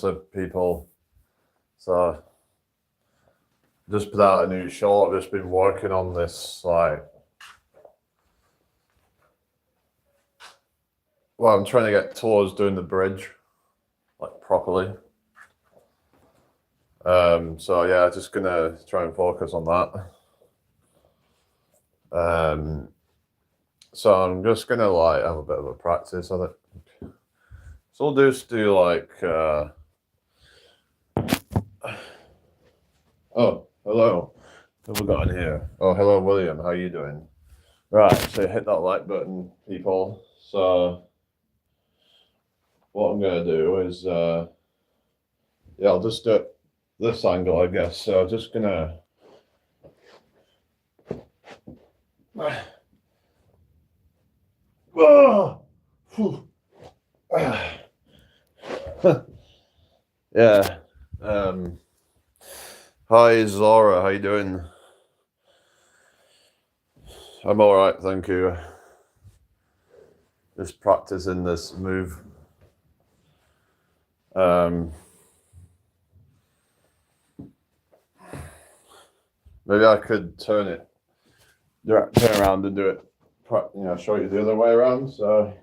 of people. So just put out a new short. I've just been working on this, like, well, I'm trying to get towards doing the bridge, like, properly. So yeah, just gonna try and focus on that. So I'm just gonna like have a bit of a practice of it. So I'll just do like oh, hello. What have we got in here? Oh, hello, William. How you doing? Right, so hit that like button, people. So what I'm gonna do is yeah, I'll just do it this angle, I guess. So I'm just gonna oh, yeah. Hi Zora, how you doing? I'm all right, thank you. Just practicing this move. Maybe I could turn around and do it. Show you the other way around. So.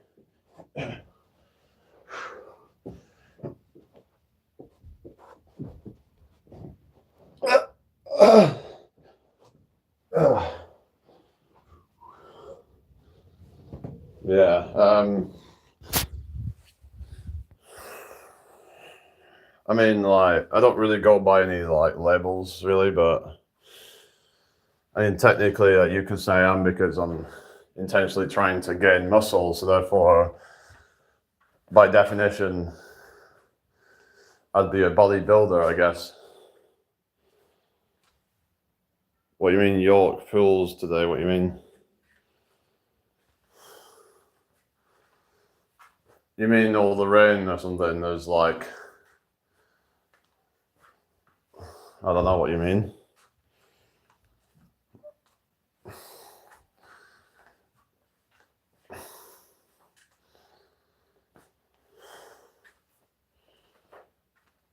Yeah. I mean, like, I don't really go by any like labels, really, but I mean, technically, you could say I am because I'm intentionally trying to gain muscle. So therefore, by definition, I'd be a bodybuilder, I guess. What do you mean York Pools today? What do you mean? You mean all the rain or something? There's like, I don't know what you mean.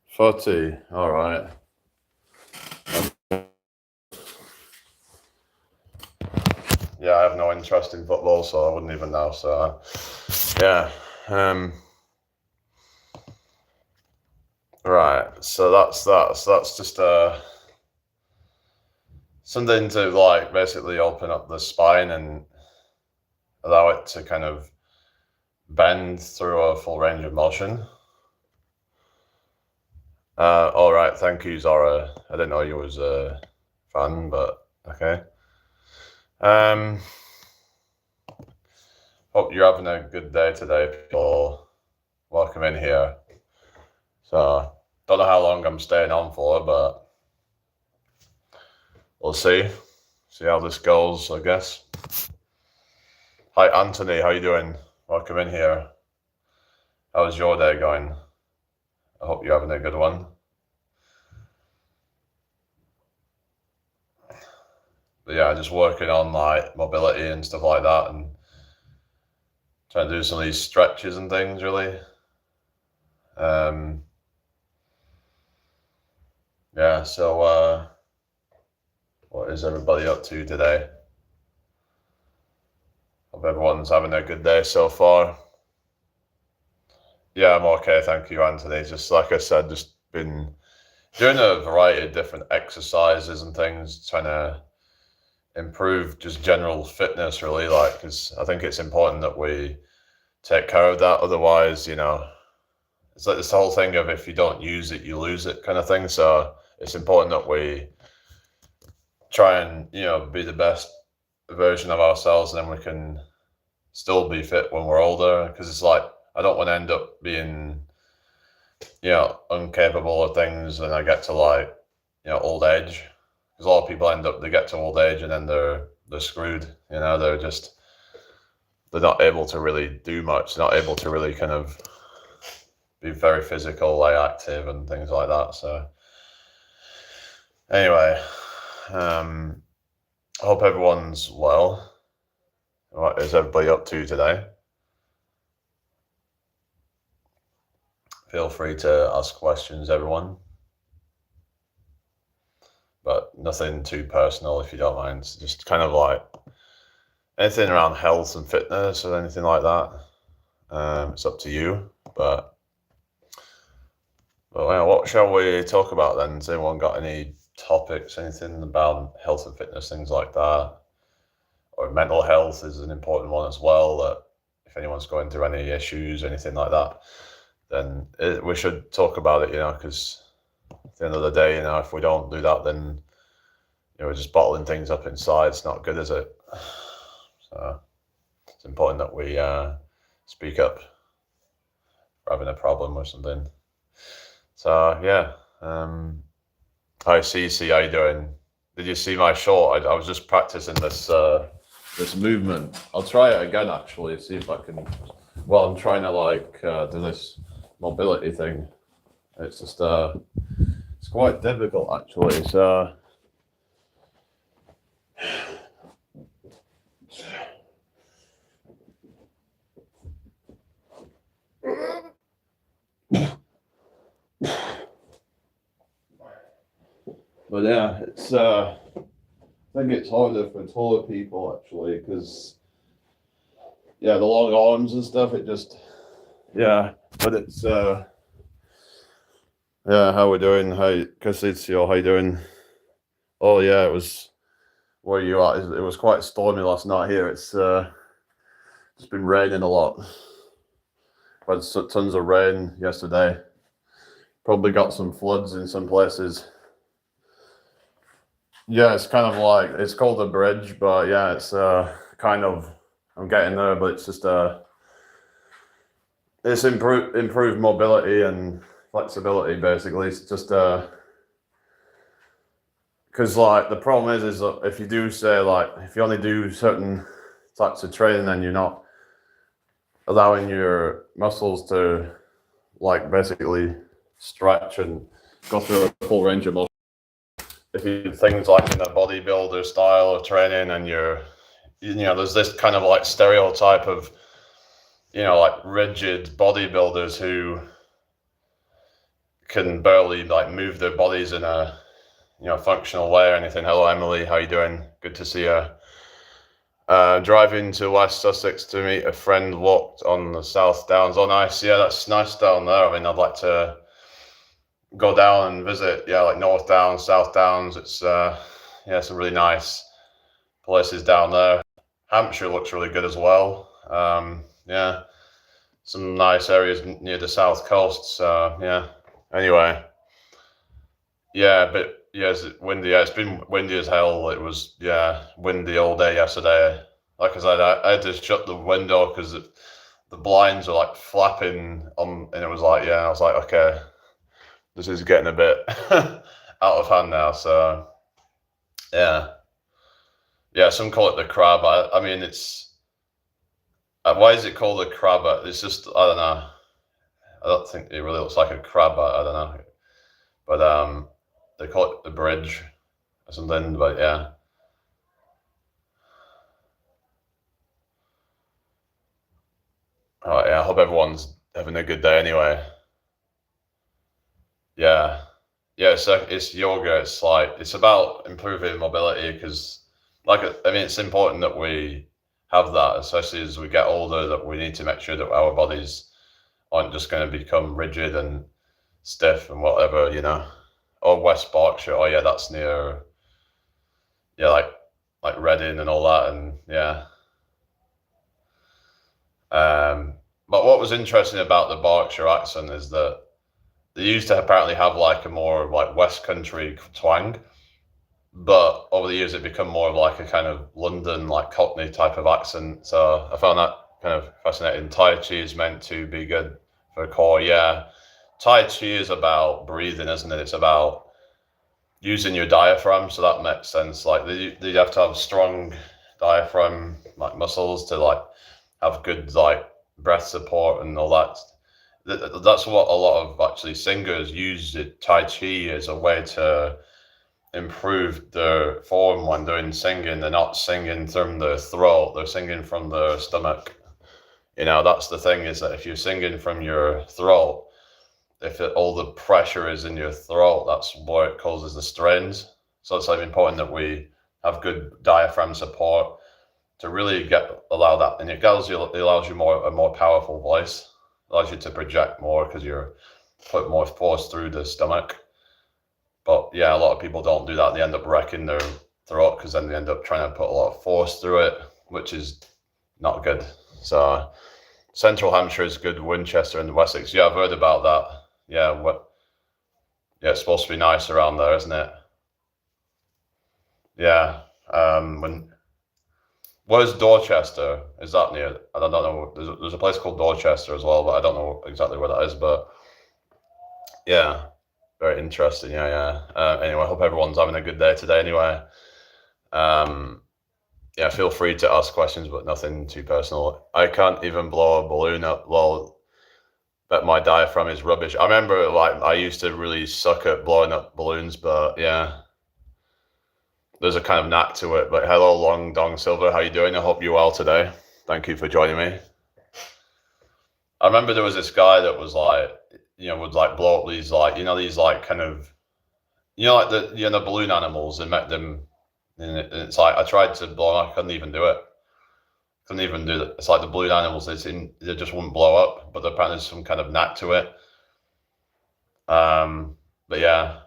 Footy, all right. Yeah, I have no interest in football, so I wouldn't even know. So, yeah. Right. So that's that. So that's just something to like basically open up the spine and allow it to kind of bend through a full range of motion. All right. Thank you, Zora. I didn't know you was a fan, but okay. Hope you're having a good day today, people. Welcome in here. So, don't know how long I'm staying on for, but we'll see. See how this goes, I guess. Hi, Anthony. How you doing? Welcome in here. How's your day going? I hope you're having a good one. But yeah, just working on like mobility and stuff like that, and trying to do some of these stretches and things, really. Yeah. So, what is everybody up to today? Hope everyone's having a good day so far. Yeah, I'm okay, thank you, Anthony. Just like I said, just been doing a variety of different exercises and things, trying to improve just general fitness, really, like, because I think it's important that we take care of that. Otherwise, it's like this whole thing of if you don't use it, you lose it kind of thing. So it's important that we try and, be the best version of ourselves, and then we can still be fit when we're older. Because it's like, I don't want to end up being, incapable of things when I get to like, old age. Because a lot of people they get to old age and then they're screwed. They're not able to really do much. They're not able to really kind of be very physical, like active and things like that. So anyway, I hope everyone's well. What is everybody up to today? feel free to ask questions, everyone. But nothing too personal, if you don't mind. It's just kind of like anything around health and fitness or anything like that. It's up to you. But yeah, what shall we talk about then? Has anyone got any topics, anything about health and fitness, things like that? Or mental health is an important one as well, that if anyone's going through any issues, anything like that, then we should talk about it, because at the end of the day, if we don't do that, then we're just bottling things up inside. It's not good, is it? So it's important that we speak up for having a problem or something. So yeah, hi Cece, how you doing? Did you see my short? I was just practicing this this movement. I'll try it again actually, see if I can. Well, I'm trying to do this mobility thing. It's just it's quite difficult actually. So but yeah, it's I think it's harder for taller people actually, because the long arms and stuff, it just but it's how we doing? Hi Cassidio, how you doing? Oh yeah, it was, where you at? It was quite stormy last night here. It's just been raining a lot. Had tons of rain yesterday. Probably got some floods in some places. Yeah, it's kind of like, it's called a bridge, but yeah, it's kind of, I'm getting there, but it's just it's improved mobility and flexibility basically. It's just because the problem is that if you do say if you only do certain types of training, then you're not allowing your muscles to basically stretch and go through a full range of motion. If you do things like in a bodybuilder style of training, and there's this kind of stereotype of rigid bodybuilders who can barely move their bodies in a functional way or anything. Hello Emily, how you doing? Good to see you. Driving to West Sussex to meet a friend, walked on the South Downs. Oh nice, yeah, that's nice down there. I mean, I'd like to go down and visit, North Downs, South Downs. It's some really nice places down there. Hampshire looks really good as well. Some nice areas near the south coast. So anyway, but it's windy. It's been windy as hell. It was windy all day yesterday. Like I said, I had to shut the window because the blinds were flapping on, and it was I was like, okay, this is getting a bit out of hand now. So some call it the crab. I mean, it's why is it called a crab? It's just, I don't know. I don't think it really looks like a crab. I don't know, but they call it the bridge or something. But yeah. All right, I hope everyone's having a good day anyway. It's yoga. It's about improving mobility, because it's important that we have that, especially as we get older, that we need to make sure that our bodies aren't just going to become rigid and stiff and whatever, or West Berkshire. Oh yeah, that's near like Reading and all that. And but what was interesting about the Berkshire accent is that they used to apparently have a more West Country twang, but over the years it become more of a kind of London Cockney type of accent. So I found that kind of fascinating. Tai Chi is meant to be good for core. Yeah, Tai Chi is about breathing, isn't it? It's about using your diaphragm. So that makes sense. You have to have strong diaphragm muscles to have good breath support and all that. That's what a lot of actually singers use Tai Chi as a way to improve their form when doing singing. They're not singing from their throat, they're singing from their stomach. That's the thing, is that if you're singing from your throat, all the pressure is in your throat, that's where it causes the strains. So it's like important that we have good diaphragm support to really allow that, and it allows you a more powerful voice, allows you to project more because you're put more force through the stomach. But yeah, a lot of people don't do that. They end up wrecking their throat because then they end up trying to put a lot of force through it, which is not good. So Central Hampshire is good, Winchester and Wessex. Yeah, I've heard about that. Yeah, yeah, it's supposed to be nice around there, isn't it? Yeah. Where's Dorchester? Is that near? I don't know. There's a place called Dorchester as well, but I don't know exactly where that is. But yeah, very interesting. Yeah. Anyway, I hope everyone's having a good day today. Anyway, yeah, feel free to ask questions, but nothing too personal. I can't even blow a balloon up. Well, but my diaphragm is rubbish. I remember, like, I used to really suck at blowing up balloons, but yeah, there's a kind of knack to it. But hello, Long Dong Silver, how you doing? I hope you're well today. Thank you for joining me. I remember there was this guy that was like, would like blow up these like, these like kind of, like the balloon animals and met them. And it's like, I tried to blow, I couldn't even do it. Couldn't even do it. It's like the balloon animals, they just wouldn't blow up, but apparently there's some kind of knack to it. But yeah.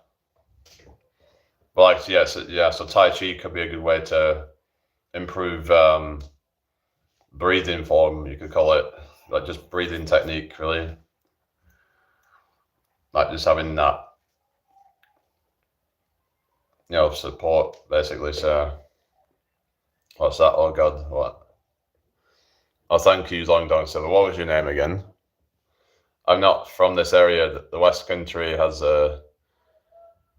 But like, yeah, so Tai Chi could be a good way to improve breathing form, you could call it. Like just breathing technique, really. Like just having that, support, basically. So, what's that? Oh, God, what? Oh, thank you, Long Dong Silver. What was your name again? I'm not from this area. The West Country has a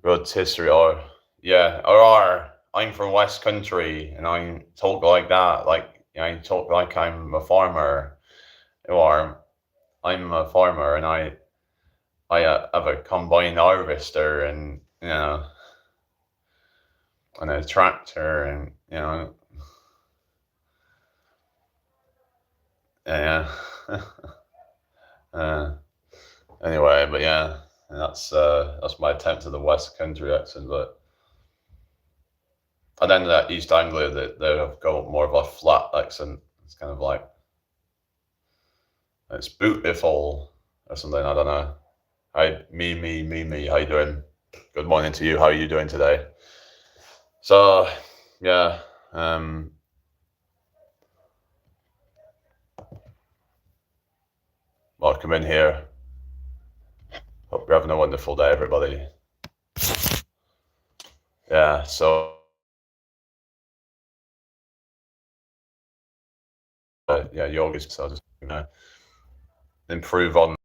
rotisserie, or yeah, or I'm from West Country, and I talk like that, like I talk like I'm a farmer, or I'm a farmer, and I have a combine harvester, and and a tractor, and yeah. Anyway, but yeah, that's my attempt at the West Country accent, but. And then East Anglia, they have got more of a flat accent. It's kind of like, it's beautiful or something, I don't know. Hi, me, how you doing? Good morning to you, how are you doing today? So, yeah, well, come in here. Hope you're having a wonderful day, everybody. Yeah, so yeah, yoga's so just improve on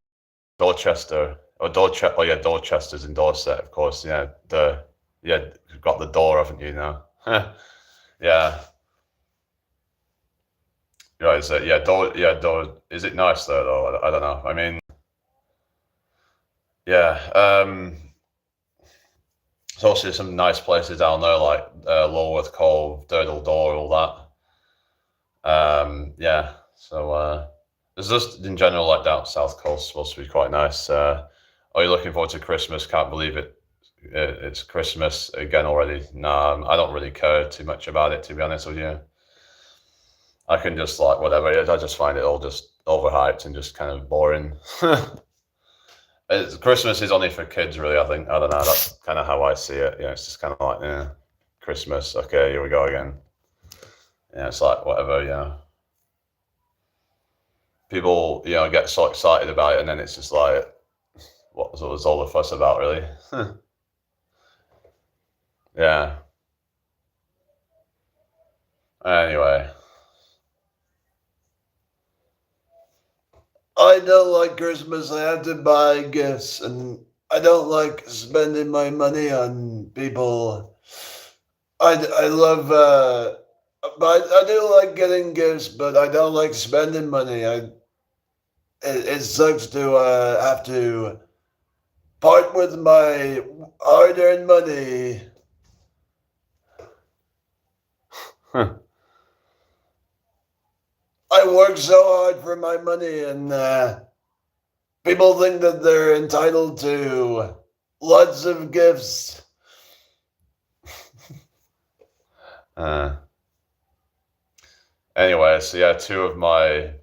Dorchester or Dorchester. Oh yeah, Dorchester's in Dorset, of course. Yeah, you've got the door, haven't you now? Yeah. Yeah, is it? Door. Is it nice there though? I don't know. I mean, yeah. There's also some nice places down there like Lulworth Cove, Durdle Door, all that. Yeah. So there's just in general like down South Coast supposed to be quite nice. Are you looking forward to Christmas? Can't believe it. It's Christmas again already. No, I don't really care too much about it, to be honest with you. I can just like whatever it is. I just find it all just overhyped and just kind of boring. Christmas is only for kids, really. I think. I don't know. That's kind of how I see it. Yeah, it's just kind of like, yeah, Christmas. Okay, here we go again. Yeah, it's like whatever. Yeah, people, get so excited about it, and then it's just like, what was all the fuss about, really? Yeah. Anyway. I don't like Christmas. I have to buy gifts, and I don't like spending my money on people. I love, but I do like getting gifts, but I don't like spending money. It sucks to have to part with my hard-earned money. I work so hard for my money, and People think that they're entitled to lots of gifts. Anyway, so yeah, two of my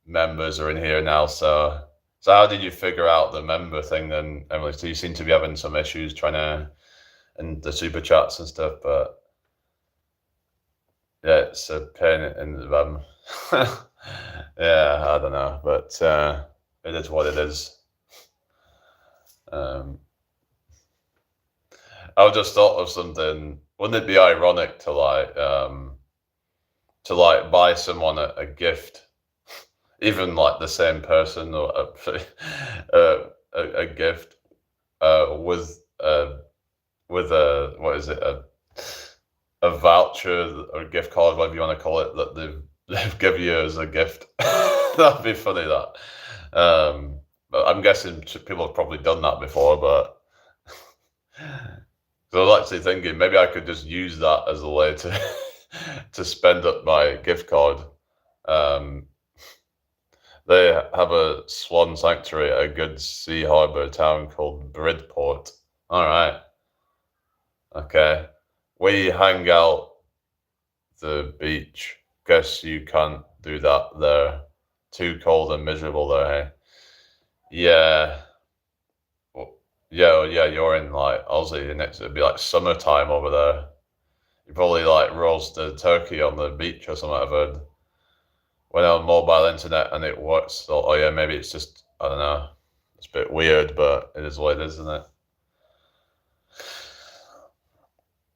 members are in here now. So how did you figure out the member thing then, Emily? So you seem to be having some issues trying to, and the super chats and stuff, but yeah, it's a pain in the bum. Yeah, I don't know, but it is what it is. I just thought of something. Wouldn't it be ironic to buy someone a gift, even like the same person, or a gift with a what is it, a voucher or gift card, whatever you want to call it, that they've given you as a gift. That'd be funny. But I'm guessing people have probably done that before. But so I was actually thinking maybe I could just use that as a way to to spend up my gift card. They have a swan sanctuary at a good sea harbour town called Bridport. All right. Okay. We hang out the beach. Guess you can't do that there. Too cold and miserable there, hey? Yeah. Yeah, you're in like Aussie, and it'd be like summertime over there. You probably like roast a turkey on the beach or something, I've heard. When on mobile internet and it works, so, oh yeah, maybe it's just, I don't know. It's a bit weird, but it is what it is, isn't it?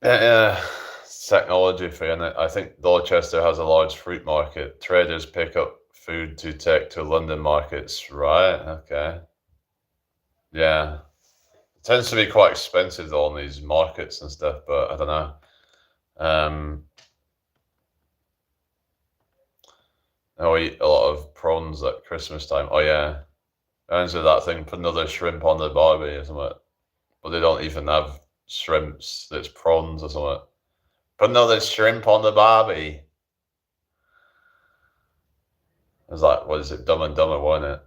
Yeah, it's technology for you, and I think Dorchester has a large fruit market. Traders pick up food to take to London markets, right? Okay. Yeah. It tends to be quite expensive though on these markets and stuff, but I don't know. I eat a lot of prawns at Christmas time. Oh yeah. Answer that thing, put another shrimp on the barbie or something. But they don't even have shrimps, there's prawns or something. Put another shrimp on the barbie. It was like, what is it, Dumb and Dumber, wasn't it?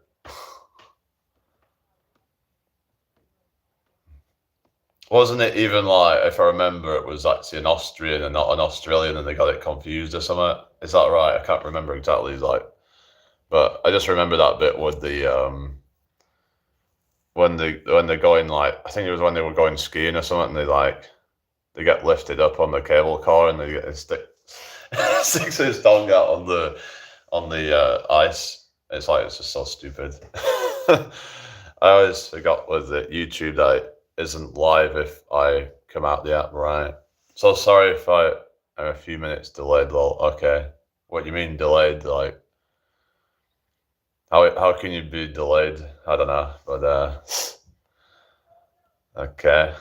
Wasn't it even like, if I remember, it was actually an Austrian and not an Australian, and they got it confused or something? Is that right? I can't remember exactly. Like, but I just remember that bit with the when they're going, like, I think it was when they were going skiing or something, and they get lifted up on the cable car, and they get sticks his tongue out on the ice. It's like, it's just so stupid. I always forgot with it YouTube that it isn't live if I come out the app, right? So sorry if I am a few minutes delayed. Well, okay. What do you mean delayed? Like, how can you be delayed? I don't know, but okay.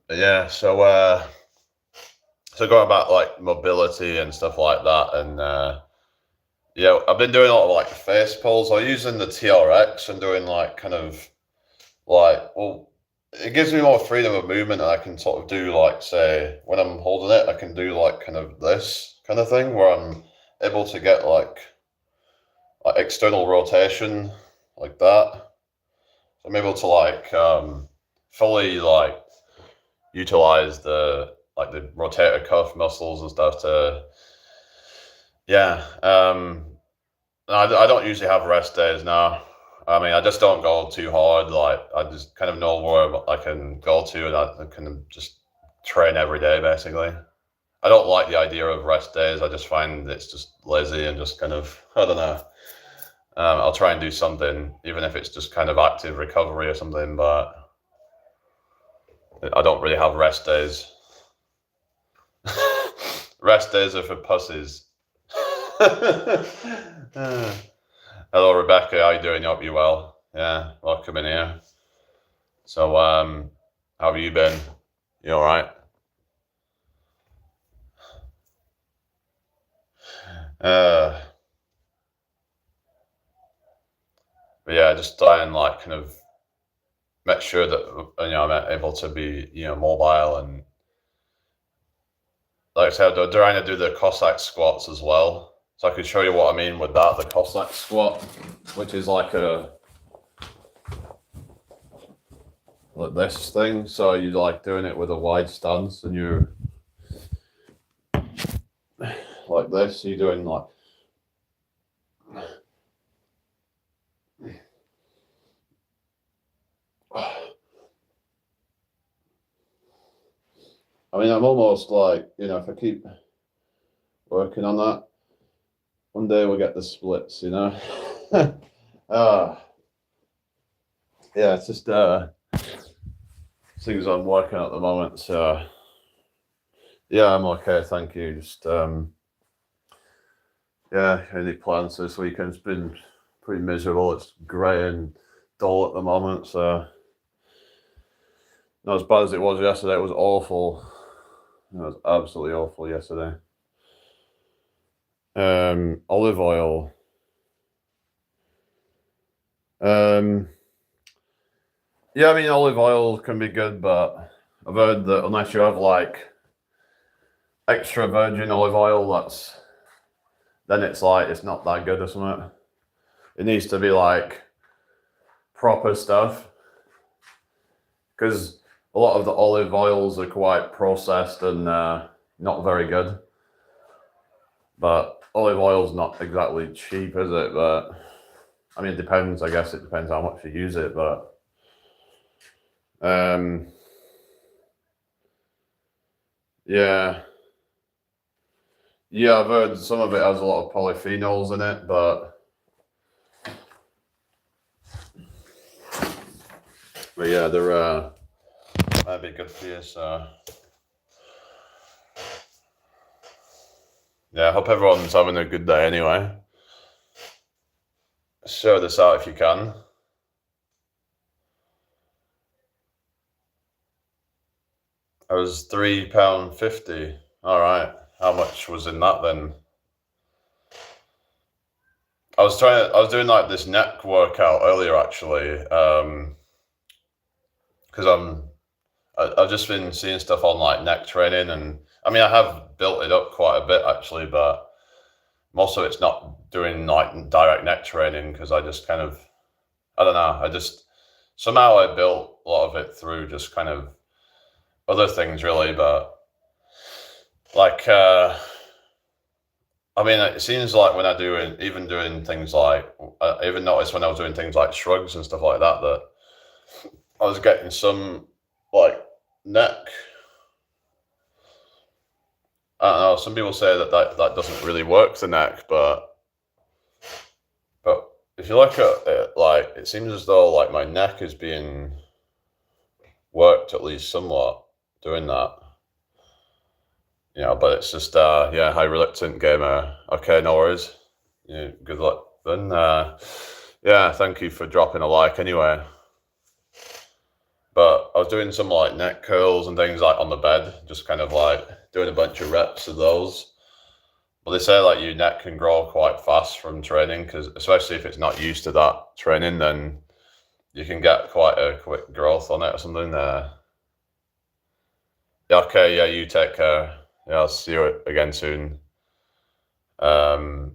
Yeah. So going back like mobility and stuff like that, and yeah, I've been doing a lot of like face pulls. I'm using the TRX and doing like kind of like, well, it gives me more freedom of movement, and I can sort of do like, say, when I'm holding it, I can do like kind of this kind of thing where I'm able to get like external rotation like that. So I'm able to like fully like utilize the rotator cuff muscles and stuff to, yeah. I don't usually have rest days now. I mean, I just don't go too hard. Like, I just kind of know where I can go to, and I can just train every day, basically. I don't like the idea of rest days. I just find it's just lazy and just kind of, I don't know. I'll try and do something, even if it's just kind of active recovery or something, but I don't really have rest days. Rest days are for pussies. Hello, Rebecca. How you doing? Hope you're well. Yeah, welcome in here. So, how have you been? You all right? But yeah, just try and like kind of make sure that I'm able to be mobile, and like I said, I'm trying to do the Cossack squats as well. So I could show you what I mean with that, the Cossack squat, which is like this thing. So you like doing it with a wide stance, and you're like this. You're doing like I mean, I'm almost like, if I keep working on that, one day we'll get the splits, yeah, it's just things I'm working on at the moment. So yeah, I'm okay, thank you. Just any plans this weekend? It's been pretty miserable. It's grey and dull at the moment, so not as bad as it was yesterday. It was awful. It was absolutely awful yesterday. Olive oil. Yeah, I mean, olive oil can be good, but I've heard that unless you have like extra virgin olive oil, then it's like it's not that good or something. It needs to be like proper stuff, because a lot of the olive oils are quite processed and not very good. But olive oil's not exactly cheap, is it? But I mean, it depends. I guess it depends how much you use it, but yeah, I've heard some of it has a lot of polyphenols in it, but yeah, they're might be good for you. So yeah, I hope everyone's having a good day anyway. Share this out if you can. I was £3.50. All right. How much was in that then? I was doing like this neck workout earlier actually, because I've just been seeing stuff on like neck training, and I mean I have built it up quite a bit actually, but most of it's not doing like direct neck training, because I just kind of, I don't know, somehow I built a lot of it through just kind of other things really, but like I mean, it seems like when even doing things like, I even noticed when I was doing things like shrugs and stuff like that, that I was getting some like neck. I don't know. Some people say that doesn't really work the neck, but if you look at it, like it seems as though like my neck is being worked at least somewhat doing that. But it's just hi reluctant gamer. Okay, no worries. Yeah, good luck then. Thank you for dropping a like anyway. But I was doing some like neck curls and things like on the bed, just kind of like doing a bunch of reps of those. But they say like your neck can grow quite fast from training, because especially if it's not used to that training, then you can get quite a quick growth on it or something. Yeah, okay, yeah, you take care. Yeah, I'll see you again soon. What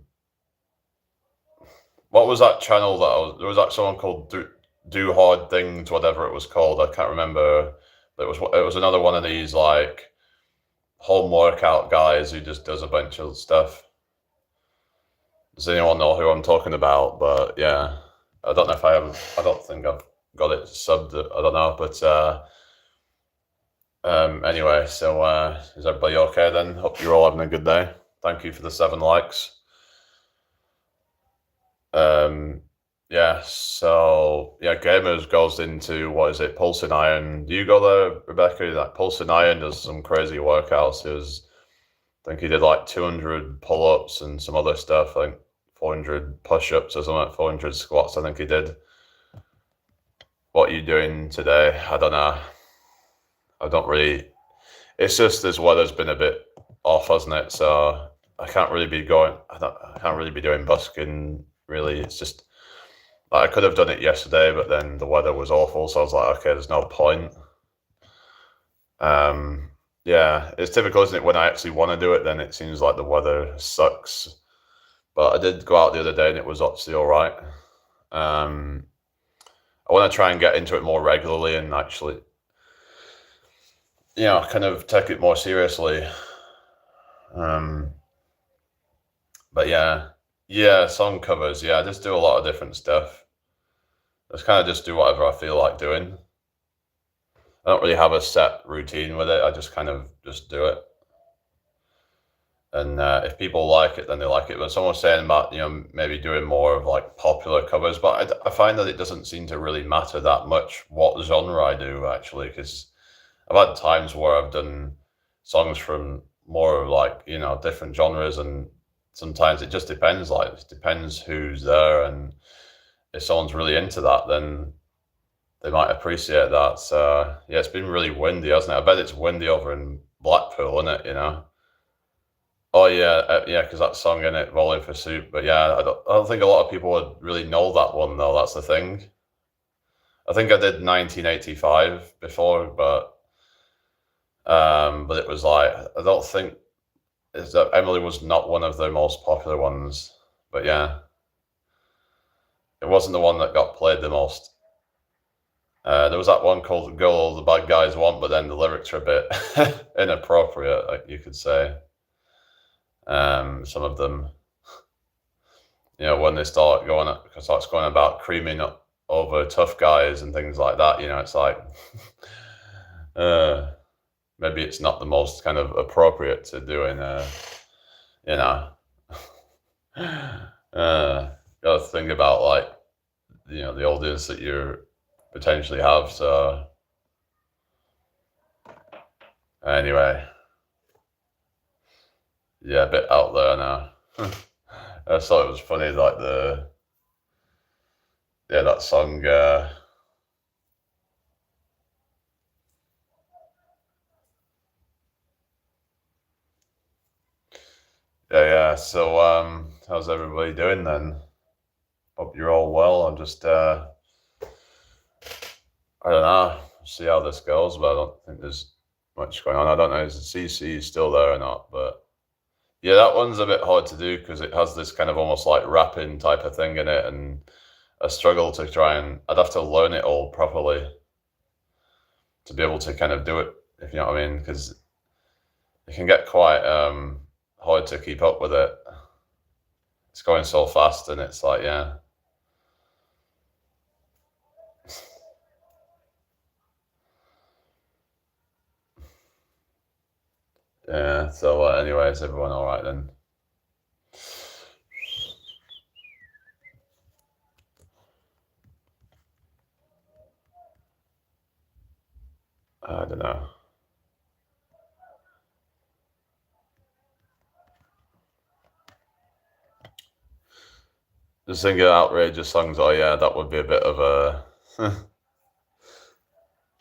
was that channel there was like someone called Do Hard Things, whatever it was called. I can't remember. But it was another one of these like home workout guys who just does a bunch of stuff. Does anyone know who I'm talking about? But yeah, I don't know if I don't think I've got it subbed. I don't know, but anyway, so is everybody okay then? Hope you're all having a good day. Thank you for the 7 likes. So Gamers goes into, what is it, Pulsing Iron. Do you go there, Rebecca? Like Pulsing Iron does some crazy workouts. I think he did like 200 pull-ups and some other stuff, I think 400 push-ups or something, 400 squats, I think he did. What are you doing today? I don't know. I don't really, it's just this weather's been a bit off, hasn't it? So I can't really be doing busking really. It's just, Like, I could have done it yesterday, but then the weather was awful, so I was like, okay, there's no point. Yeah, it's typical, isn't it? When I actually want to do it, then it seems like the weather sucks. But I did go out the other day, and it was actually all right. Um, I want to try and get into it more regularly and actually, kind of take it more seriously. Um, but yeah, song covers. Yeah, I just do a lot of different stuff. Just kind of just do whatever I feel like doing. I don't really have a set routine with it. I just kind of just do it. And if people like it, then they like it. But someone was saying about, maybe doing more of like popular covers, but I find that it doesn't seem to really matter that much what genre I do, actually, because I've had times where I've done songs from more like, different genres, and sometimes it just depends. Like, it depends who's there, and if someone's really into that, then they might appreciate that. So yeah, it's been really windy, hasn't it? I bet it's windy over in Blackpool, isn't it? Oh yeah, yeah, because that song in it, "Rolling for Soup." But yeah, I don't think a lot of people would really know that one though. That's the thing. I think I did 1985 before, but it was like, I don't think is that Emily was not one of the most popular ones. But yeah, it wasn't the one that got played the most. There was that one called "Girl All the Bad Guys Want," but then the lyrics are a bit inappropriate, like you could say. Some of them, when they start going about creaming over tough guys and things like that, it's like, uh, maybe it's not the most kind of appropriate to do in you know, got to think about like, the audience that you potentially have. So anyway, yeah, a bit out there now. I just thought it was funny, like that song. Yeah. So, how's everybody doing then? Hope you're all well. I'm just, I don't know, see how this goes, but I don't think there's much going on. I don't know if CC still there or not, but yeah, that one's a bit hard to do because it has this kind of almost like rapping type of thing in it, and I struggle to try and I'd have to learn it all properly to be able to kind of do it, if you know what I mean, because it can get quite hard to keep up with it. It's going so fast, and it's like, yeah. Yeah, so anyway, is everyone all right then? I don't know. Just thinking of outrageous songs. Oh yeah, that would be a bit of a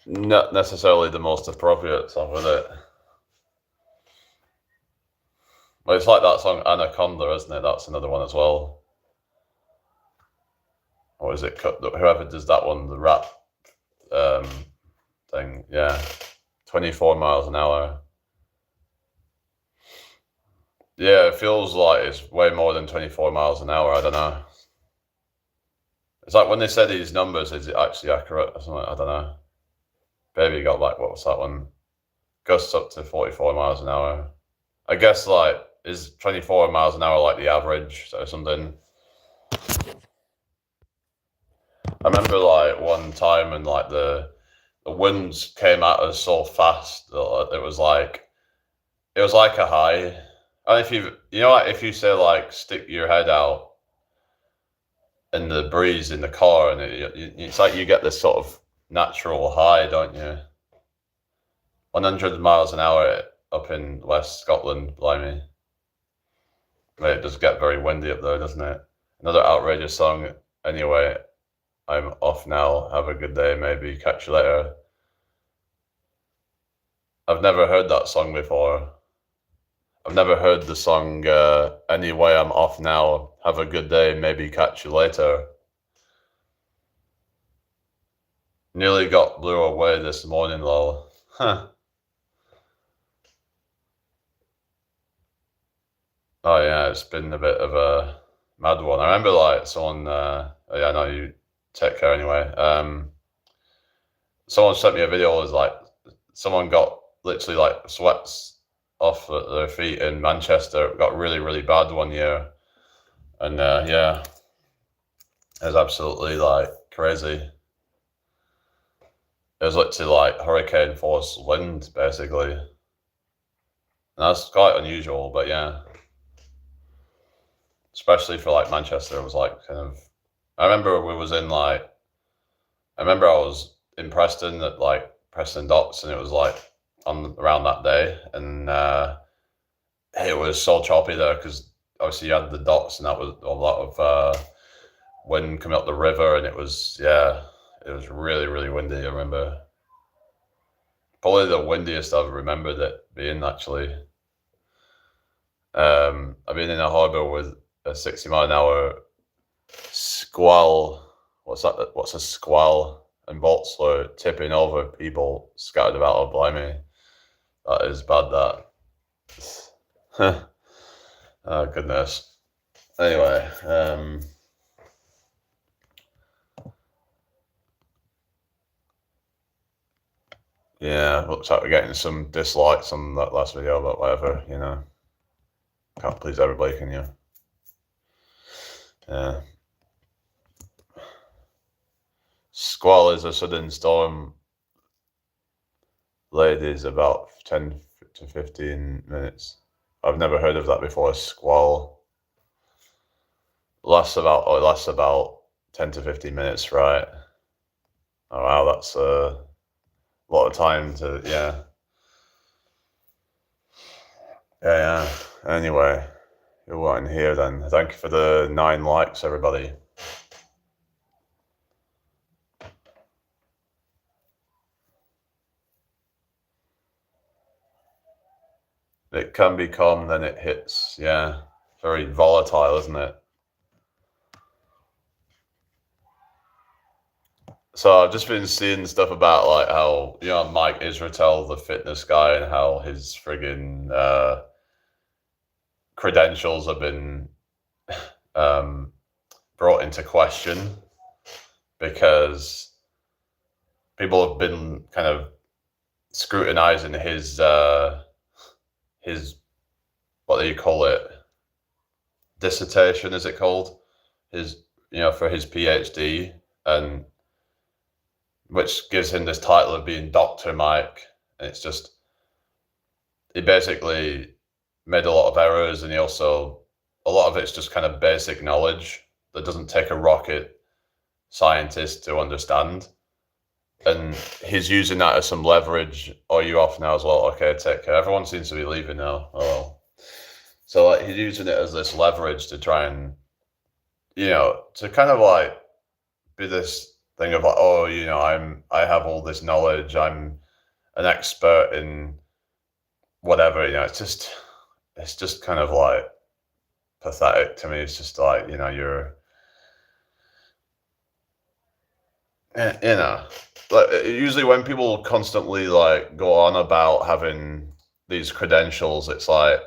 not necessarily the most appropriate song, would it? Well, it's like that song Anaconda, isn't it? That's another one as well. Or is it whoever does that one, the rap um, thing? Yeah, 24 miles an hour. Yeah, it feels like it's way more than 24 miles an hour. I don't know. It's like when they say these numbers, is it actually accurate or something? I don't know. Baby got like, what was that one? Gusts up to 44 miles an hour. I guess like, is 24 miles an hour like the average or something? I remember like one time, and like the winds came at us so fast that it was like a high. And if like if you say like stick your head out in the breeze in the car, and it's like you get this sort of natural high, don't you? 100 miles an hour up in West Scotland, blimey. But it does get very windy up there, doesn't it? Another outrageous song. Anyway, I'm off now. Have a good day, maybe. Catch you later. I've never heard that song before. I've never heard the song, Anyway, I'm off now. Have a good day, maybe catch you later. Nearly got blew away this morning, lol. Huh. Oh yeah, it's been a bit of a mad one. I remember like someone. Oh, yeah, no, you take care anyway. Someone sent me a video. It was like someone got literally like sweats off their feet in Manchester. It got really, really bad one year, and yeah, it was absolutely like crazy. It was literally like hurricane force wind, basically. And that's quite unusual, but yeah, especially for like Manchester, it was like kind of. I remember we was in like. I remember I was in Preston at like Preston Docks, and it was like on around that day, and it was so choppy there because obviously you had the docks, and that was a lot of wind coming up the river, and it was it was really really windy. I remember probably the windiest I've remembered it being actually. I've been in a harbour with a 60-mile-an-hour squall. What's that? What's a squall? And boats were tipping over, people scattered about. Oh, blimey, that is bad. That. Oh goodness. Anyway, yeah, looks like we're getting some dislikes on that last video, but whatever, you know. Can't please everybody, can you? Yeah. Squall is a sudden storm, ladies, about 10 to 15 minutes. I've never heard of that before. A squall lasts about 10 to 15 minutes, right? Oh wow, that's a lot of time to yeah. Anyway, you're wanting here then. Thank you for the 9 likes, everybody. It can be calm, then it hits. Yeah, very volatile, isn't it? So I've just been seeing stuff about like how Mike Israetel, the fitness guy, and how his friggin' credentials have been brought into question because people have been kind of scrutinizing his what do you call it, dissertation, is it called, his for his PhD, and which gives him this title of being Dr. Mike. And it's just, he basically made a lot of errors, and he also, a lot of it's just kind of basic knowledge that doesn't take a rocket scientist to understand. And he's using that as some leverage. Oh, you off now as well? Okay, take care. Everyone seems to be leaving now. Oh, well. So like, he's using it as this leverage to try and, to kind of like be this thing of like, oh, I have all this knowledge. I'm an expert in whatever. It's just kind of like pathetic to me. It's just like, you're, like usually when people constantly like go on about having these credentials, it's like,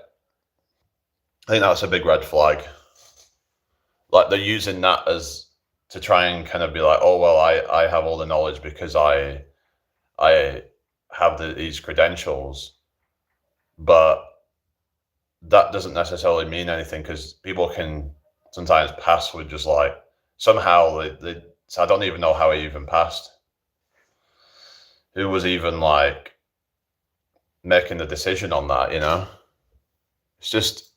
I think that's a big red flag. Like they're using that as to try and kind of be like, oh well, I have all the knowledge because I have these credentials, but that doesn't necessarily mean anything because people can sometimes pass with just like somehow they so I don't even know how he even passed. Who was even like making the decision on that? It's just,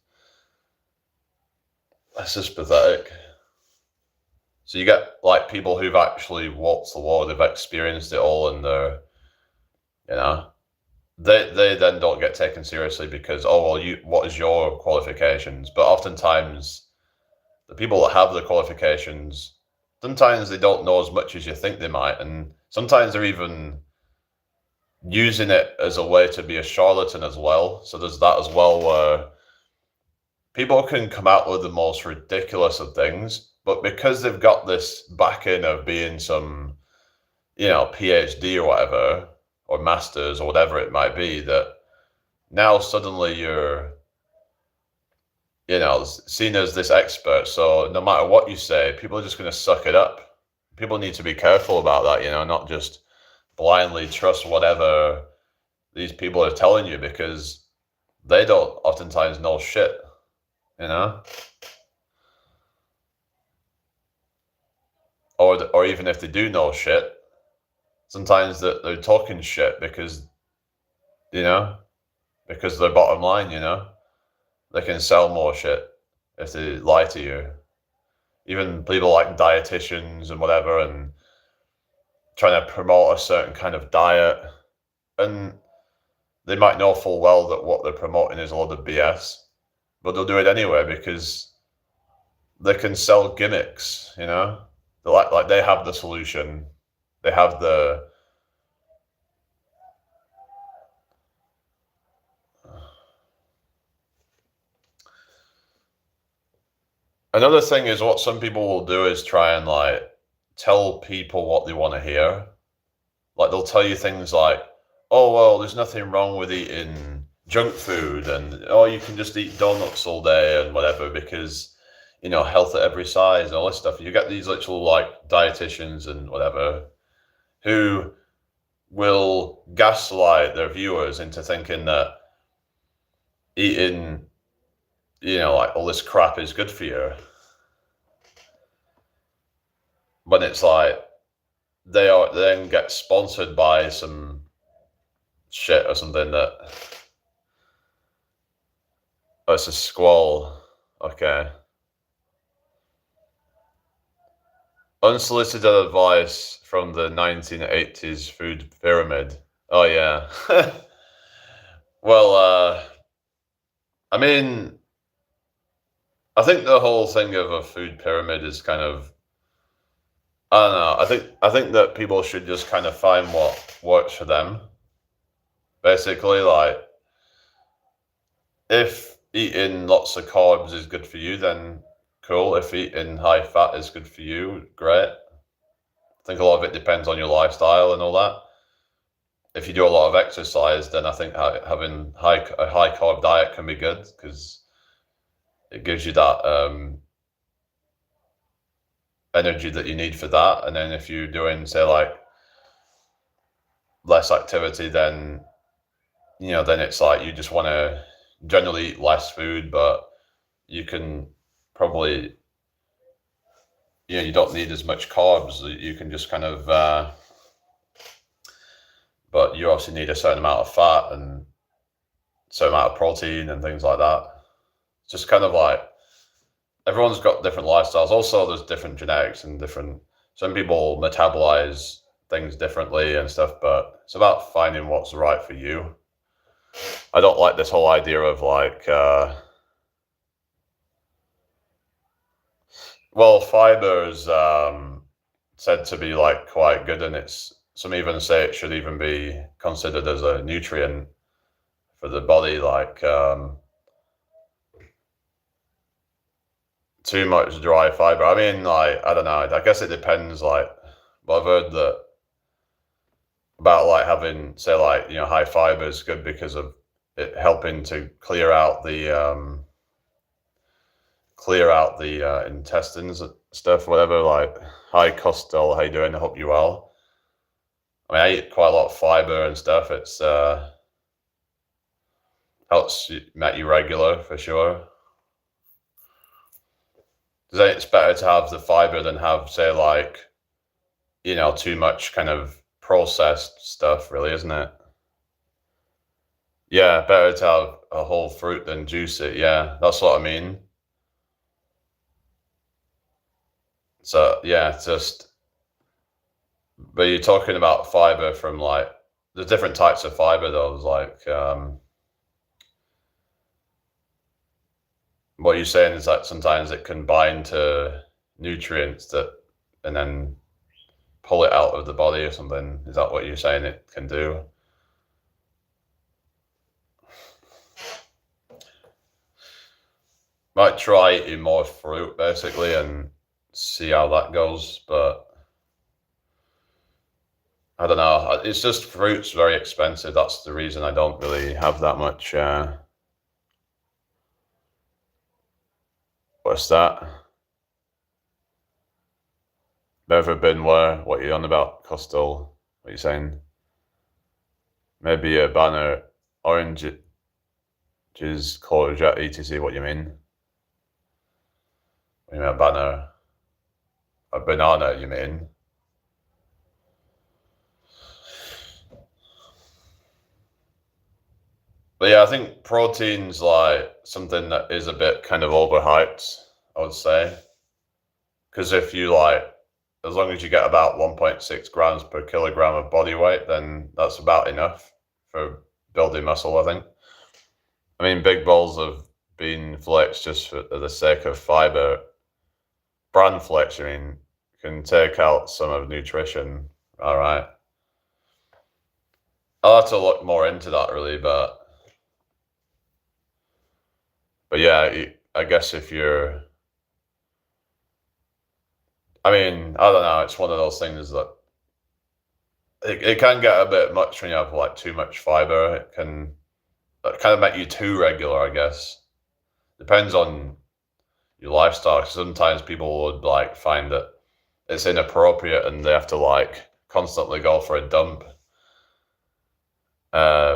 that's just pathetic. So you get like people who've actually walked the walk, they've experienced it all, and they're, they then don't get taken seriously because, oh well, what is your qualifications? But oftentimes, the people that have the qualifications, sometimes they don't know as much as you think they might, and sometimes they're even using it as a way to be a charlatan as well. So there's that as well, where people can come out with the most ridiculous of things, but because they've got this backing of being some, PhD or whatever, or masters or whatever it might be, that now suddenly you're, seen as this expert. So no matter what you say, people are just going to suck it up. People need to be careful about that, not just blindly trust whatever these people are telling you, because they don't oftentimes know shit, you know? Or even if they do know shit, sometimes they're talking shit because, you know, because their bottom line, they can sell more shit if they lie to you. Even people like dietitians and whatever, and trying to promote a certain kind of diet, and they might know full well that what they're promoting is a lot of BS, but they'll do it anyway because they can sell gimmicks, They're like they have the solution. They have the Another thing is what some people will do is try and like tell people what they want to hear. Like they'll tell you things like, "Oh well, there's nothing wrong with eating junk food," and "Oh, you can just eat donuts all day and whatever because health at every size and all this stuff." You get these literal like dietitians and whatever who will gaslight their viewers into thinking that eating, like all this crap is good for you. But it's like they then get sponsored by some shit or something that. Oh, it's a squall. Okay. Unsolicited advice from the 1980s food pyramid. Oh yeah. Well, I mean, I think the whole thing of a food pyramid is kind of, I don't know. I think that people should just kind of find what works for them. Basically, like if eating lots of carbs is good for you, then cool. If eating high fat is good for you, great. I think a lot of it depends on your lifestyle and all that. If you do a lot of exercise, then I think having a high carb diet can be good because it gives you that energy that you need for that. And then if you're doing, say, like less activity, then then it's like you just want to generally eat less food, but you can probably you don't need as much carbs. You can just kind of but you obviously need a certain amount of fat and a certain amount of protein and things like that. It's just kind of like everyone's got different lifestyles. Also, there's different genetics and some people metabolize things differently and stuff, but it's about finding what's right for you. I don't like this whole idea of like, well, fiber is said to be like quite good, and some even say it should even be considered as a nutrient for the body. Like too much dry fiber. I mean, like I don't know. I guess it depends. Like, but I've heard that about like having, say, like high fiber is good because of it helping to clear out the intestines and stuff, whatever. Like, hi Costel, how you doing? I hope you well. I mean, I eat quite a lot of fiber and stuff. It's helps make you regular for sure. Because it's better to have the fiber than have, say, like too much kind of processed stuff, really, isn't it? Yeah, better to have a whole fruit than juice it. Yeah, that's what I mean. So yeah, but you're talking about fiber from like there's different types of fiber though. There's like what you're saying is that sometimes it can bind to nutrients and then pull it out of the body or something. Is that what you're saying it can do? Might try eating more fruit basically and see how that goes, but I don't know. It's just fruit's very expensive. That's the reason I don't really have that much. What's that? Never been where? What are you on about, Coastal? What are you saying? Maybe a banner, oranges, courgette, etc. What you mean? What do you mean a banner? A banana, you mean? But yeah, I think protein's like something that is a bit kind of overhyped, I would say. Because if you like, as long as you get about 1.6 grams per kilogram of body weight, then that's about enough for building muscle, I think. I mean, big bowls of bean flakes just for the sake of fiber, bran flakes, I mean, can take out some of nutrition. All right. I'll have to look more into that really, but yeah, I guess if you're, I mean, I don't know, it's one of those things that it can get a bit much when you have like too much fiber. It can that kind of make you too regular, I guess. Depends on your lifestyle. Sometimes people would like find that it's inappropriate and they have to like constantly go for a dump.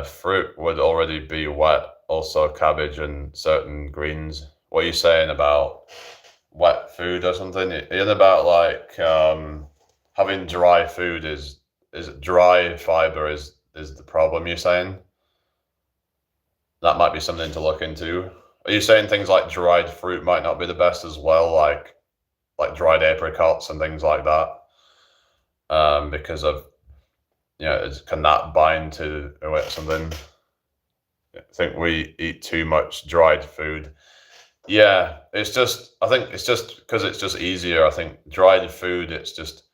Fruit would already be wet, also cabbage and certain greens. What are you saying about wet food or something? You're about like having dry food is dry fiber is the problem you're saying? That might be something to look into. Are you saying things like dried fruit might not be the best as well, like dried apricots and things like that? Because of can that bind to something? I think we eat too much dried food. Yeah, I think it's just because it's just easier. I think dried food, it's just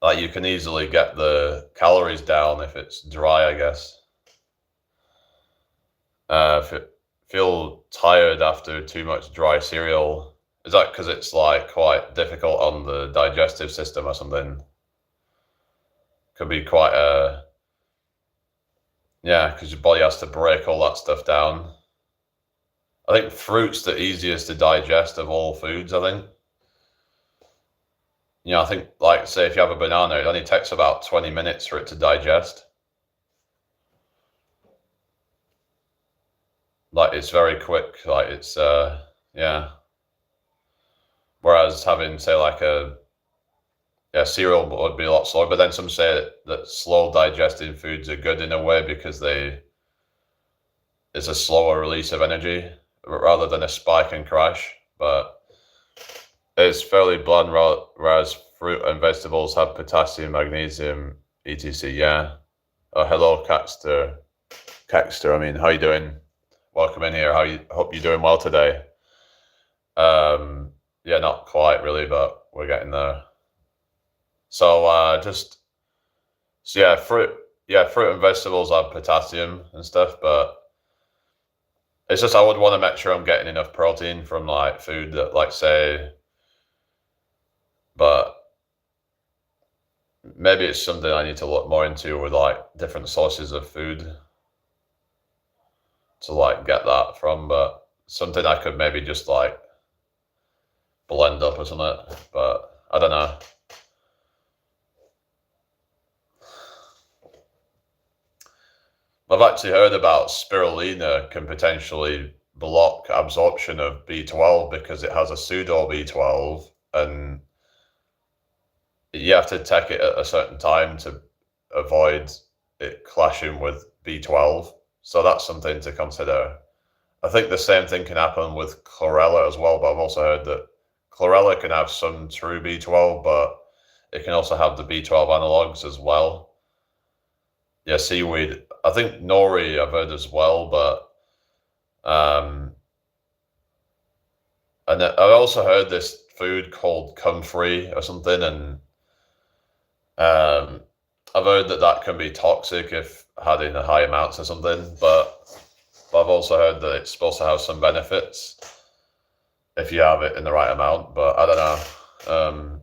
like you can easily get the calories down if it's dry, I guess. If you feel tired after too much dry cereal, is that because it's like quite difficult on the digestive system or something? Could be quite yeah, because your body has to break all that stuff down. I think fruit's the easiest to digest of all foods, I think. I think like say if you have a banana, it only takes about 20 minutes for it to digest. Like it's very quick, like it's yeah. Whereas having say like a cereal would be a lot slower, but then some say that slow digesting foods are good in a way because it's a slower release of energy rather than a spike and crash. But it's fairly bland, whereas fruit and vegetables have potassium, magnesium, etc. Yeah. Oh, hello, Caxter. Caxter, I mean, how you doing? Welcome in here. Hope you're doing well today. Yeah, not quite really, but we're getting there. So fruit and vegetables have potassium and stuff, but it's just I would want to make sure I'm getting enough protein from like food that like say, but maybe it's something I need to look more into with like different sources of food to like get that from, but something I could maybe just like blend up or something, but I don't know. I've actually heard about spirulina can potentially block absorption of B12 because it has a pseudo B12 and you have to take it at a certain time to avoid it clashing with B12. So that's something to consider. I think the same thing can happen with chlorella as well, but I've also heard that chlorella can have some true B12, but it can also have the B12 analogs as well. Yeah, seaweed. I think nori I've heard as well, but and I also heard this food called comfrey or something, and I've heard that can be toxic if had in high amounts or something, but I've also heard that it's supposed to have some benefits if you have it in the right amount, but I don't know.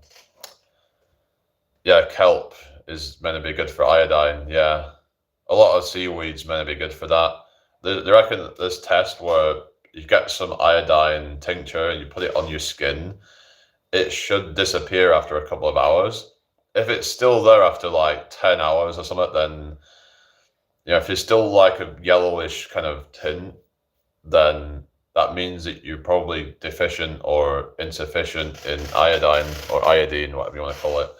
Yeah, kelp is meant to be good for iodine. Yeah, a lot of seaweed's meant to be good for that. They reckon that this test where you get some iodine tincture and you put it on your skin, it should disappear after a couple of hours. If it's still there after like 10 hours or something, then if you're still like a yellowish kind of tint, then that means that you're probably deficient or insufficient in iodine or iodine, whatever you want to call it.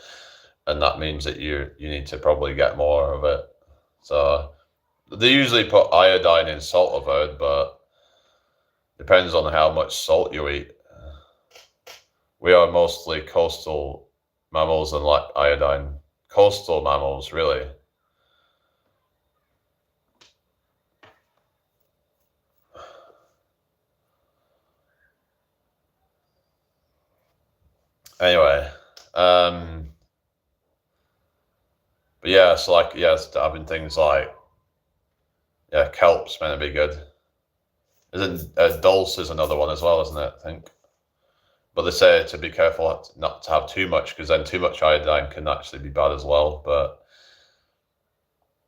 And that means that you need to probably get more of it. So they usually put iodine in salt of earth, but depends on how much salt you eat. We are mostly coastal mammals and like iodine. Coastal mammals, really. Anyway, but yeah, it's like, it's having things like, kelp's meant to be good. Isn't dulse is another one as well, isn't it? I think. But they say to be careful not to have too much, because then too much iodine can actually be bad as well. But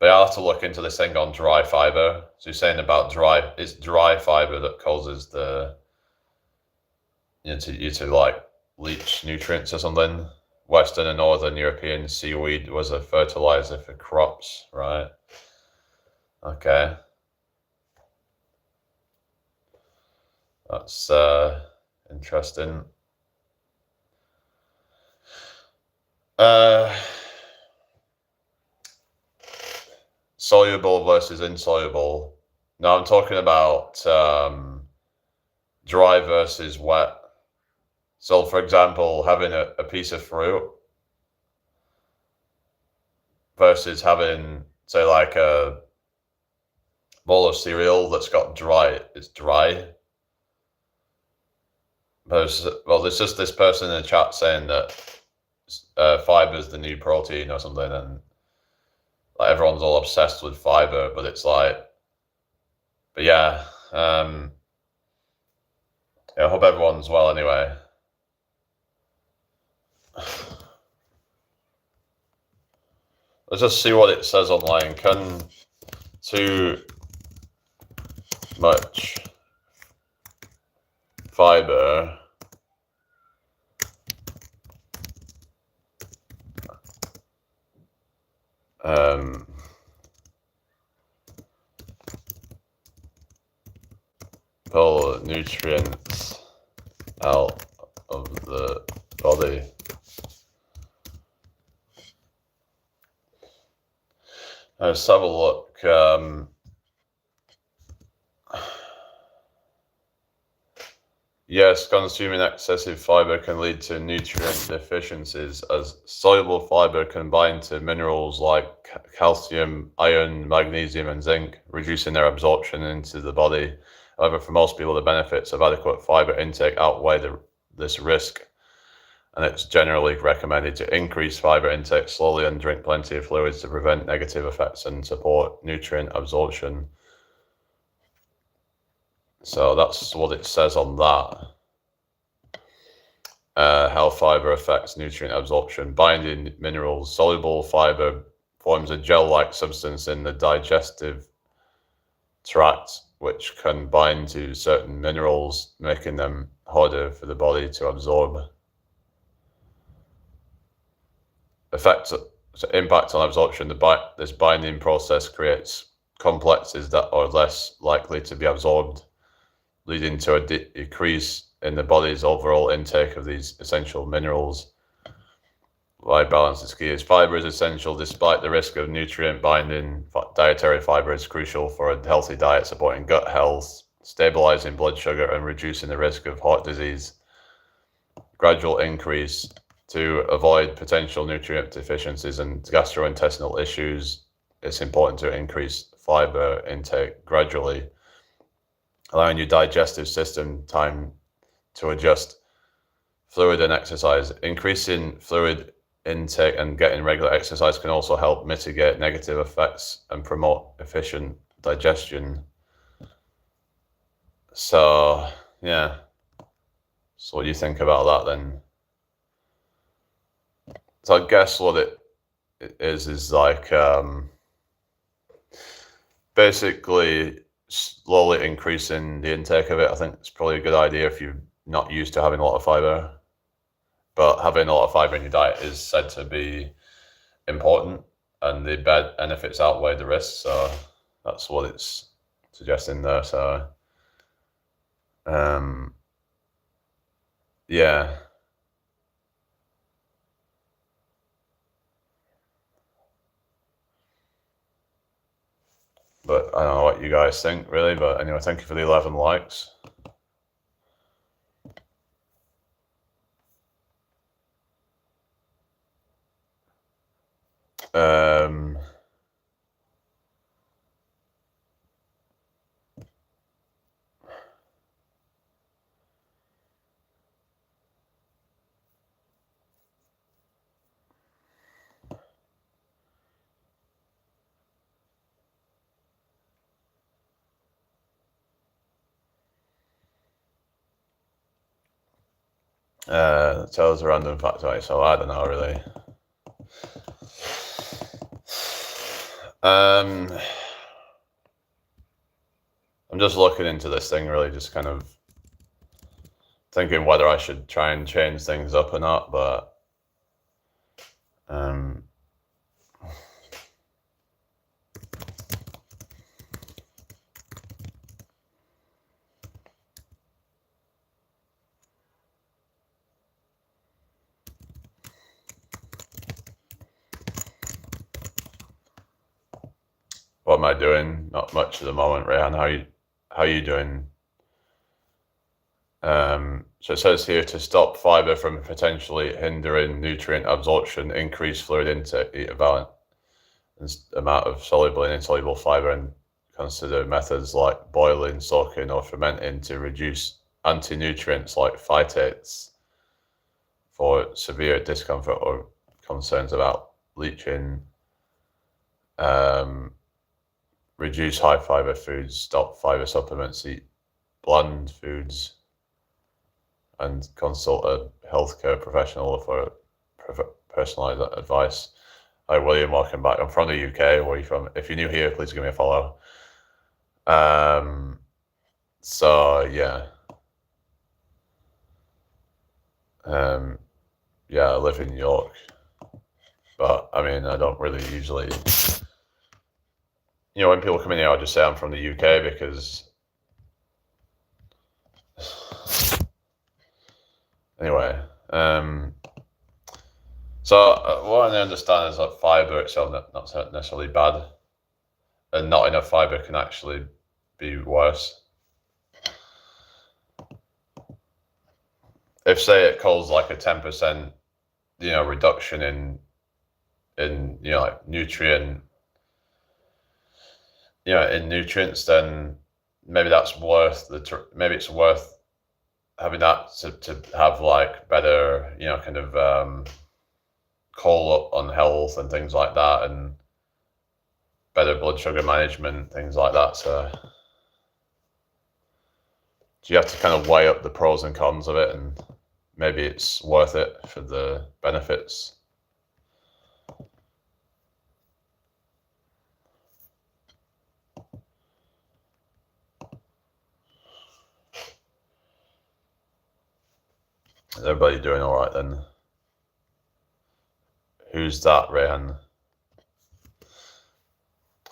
I have to look into this thing on dry fiber. So you're saying about it's dry fiber that causes the you to like leach nutrients or something. Western and Northern European seaweed was a fertilizer for crops, right? Okay. That's interesting. Soluble versus insoluble. Now I'm talking about dry versus wet. So, for example, having a piece of fruit versus having, say, like a bowl of cereal that's got it's dry. There's just this person in the chat saying that fiber is the new protein or something, and like everyone's all obsessed with fiber, but it's like, but yeah, I hope everyone's well anyway. Let's just see what it says online. Can too much fiber pull nutrients out of the body? Let's have a look. Yes, consuming excessive fiber can lead to nutrient deficiencies, as soluble fiber can bind to minerals like calcium, iron, magnesium, and zinc, reducing their absorption into the body. However, for most people, the benefits of adequate fiber intake outweigh this risk, and it's generally recommended to increase fiber intake slowly and drink plenty of fluids to prevent negative effects and support nutrient absorption. So that's what it says on that. How fiber affects nutrient absorption. Binding minerals. Soluble fiber forms a gel-like substance in the digestive tract, which can bind to certain minerals, making them harder for the body to absorb. Impact on absorption. This binding process creates complexes that are less likely to be absorbed, leading to a decrease in the body's overall intake of these essential minerals. Why balance is key. Fiber is essential despite the risk of nutrient binding. Dietary fiber is crucial for a healthy diet, supporting gut health, stabilizing blood sugar, and reducing the risk of heart disease. Gradual increase to avoid potential nutrient deficiencies and gastrointestinal issues. It's important to increase fiber intake gradually, allowing your digestive system time to adjust. Fluid and exercise. Increasing fluid intake and getting regular exercise can also help mitigate negative effects and promote efficient digestion. So, yeah. So what do you think about that then? So I guess what it is like basically slowly increasing the intake of it. I think it's probably a good idea if you're not used to having a lot of fiber. But having a lot of fiber in your diet is said to be important, and the benefits outweigh the risks. So that's what it's suggesting there. So, yeah. But I don't know what you guys think, really. But anyway, thank you for the 11 likes. Tell us a random fact, right? So I don't know, really. I'm just looking into this thing, really, just kind of thinking whether I should try and change things up or not, but what am I doing? Not much at the moment, Rayhan. How are you doing? So it says here to stop fiber from potentially hindering nutrient absorption, increase fluid intake, eat a balanced amount of soluble and insoluble fiber, and consider methods like boiling, soaking, or fermenting to reduce anti-nutrients like phytates for severe discomfort or concerns about leaching. Reduce high fiber foods, stop fiber supplements, eat bland foods, and consult a healthcare professional for personalized advice. Hi, William. Welcome back. I'm from the UK. Where are you from? If you're new here, please give me a follow. So yeah. Yeah, I live in York, but I mean, I don't really usually. When people come in here, I'll just say I'm from the UK because. Anyway, so what I understand is that fiber itself not necessarily bad, and not enough fiber can actually be worse. If say it causes like a 10%, reduction in like nutrients, then maybe that's worth maybe it's worth having that to have like better, kind of call up on health and things like that, and better blood sugar management, things like that. So you have to kind of weigh up the pros and cons of it, and maybe it's worth it for the benefits. Is everybody doing all right then? Who's that, Rayhan?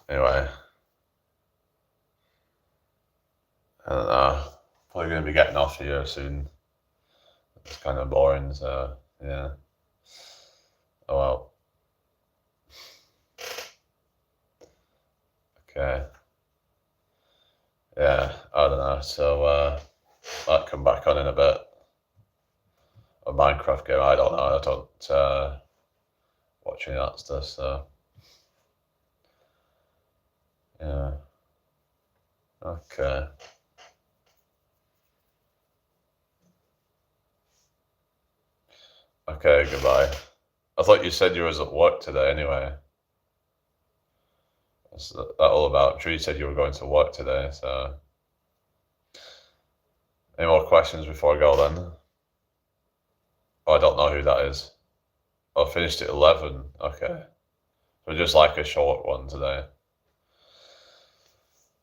Anyway, I don't know. Probably going to be getting off here soon. It's kind of boring, so yeah. Oh well. Okay. Yeah, I don't know. So I'll come back on in a bit. A Minecraft game, I don't know. I don't watch any of that stuff, so yeah. Okay. Okay, goodbye. I thought you said you was at work today anyway. What's that all about? I'm sure you said you were going to work today, so. Any more questions before I go then? Oh, I don't know who that is. I finished at 11. Okay. So just like a short one today.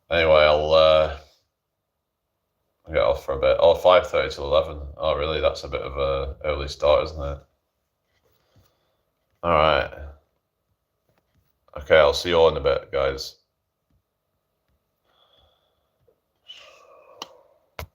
Anyway, I'll get off for a bit. Oh, 5:30 to 11. Oh, really? That's a bit of a early start, isn't it? All right. Okay, I'll see you all in a bit, guys.